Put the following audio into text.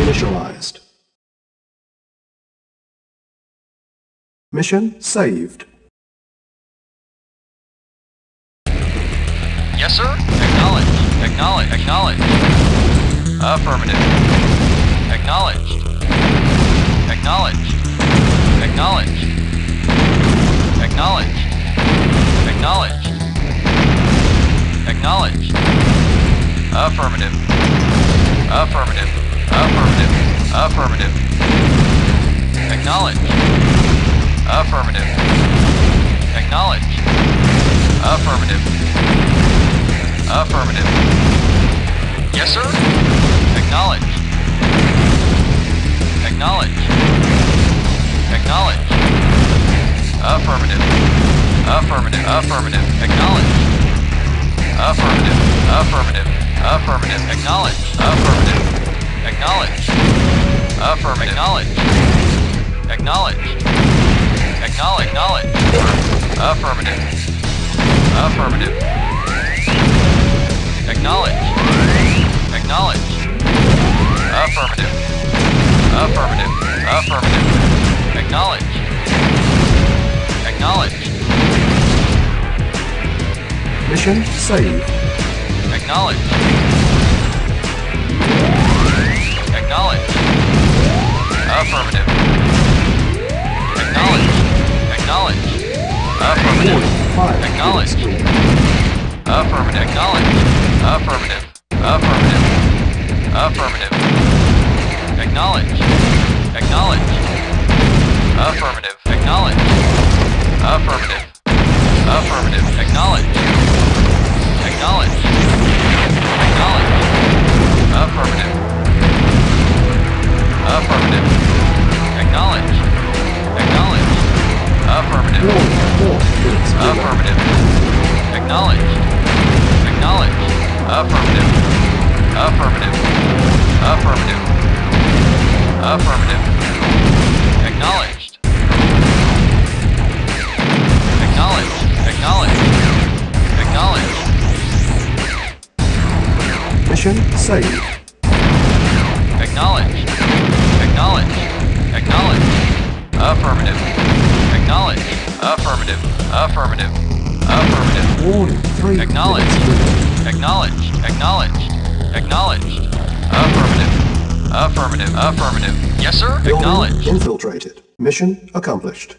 initialized. Mission saved. Yes, sir. Acknowledged. Acknowledged. Acknowledged. Affirmative. Acknowledged. Acknowledged. Acknowledged. Acknowledged. Acknowledged. Acknowledged. Affirmative. Affirmative. Affirmative. Affirmative. Acknowledged. Affirmative. Acknowledged. Affirmative. Affirmative. Yes, sir. Acknowledged. Acknowledged. Acknowledged. Affirmative. Affirmative. Affirmative. Acknowledged. Affirmative. Affirmative. Affirmative. Acknowledged. Affirmative. Acknowledged. Affirmative. Acknowledged. Acknowledged. Acknowledge. Acknowledge. Affirmative. Affirmative. Acknowledge. Acknowledge. Affirmative. Affirmative. Affirmative. Acknowledge. Acknowledge. Mission saved. Acknowledge. Acknowledge. Affirmative. Acknowledge. Acknowledge. Affirmative. Acknowledge. Affirmative. Acknowledge. Affirmative. Affirmative. Affirmative. Acknowledge. Acknowledge. Affirmative. Acknowledge. Affirmative. Affirmative. Acknowledge. Acknowledge. Acknowledge. Affirmative. Affirmative. Acknowledge. Acknowledge. Affirmative. Affirmative. Acknowledge. Acknowledge. Affirmative. Affirmative. Affirmative. Affirmative. Acknowledged. Acknowledged. Acknowledged. Acknowledged. Mission saved. Acknowledged. Acknowledged. Acknowledged. Affirmative. Acknowledged. Affirmative. Affirmative. Affirmative. Warning. 3 Acknowledged. minutes. Acknowledged. Acknowledged. Acknowledged. Affirmative. Affirmative. Affirmative. Yes, sir. Building Acknowledged. infiltrated. Mission accomplished.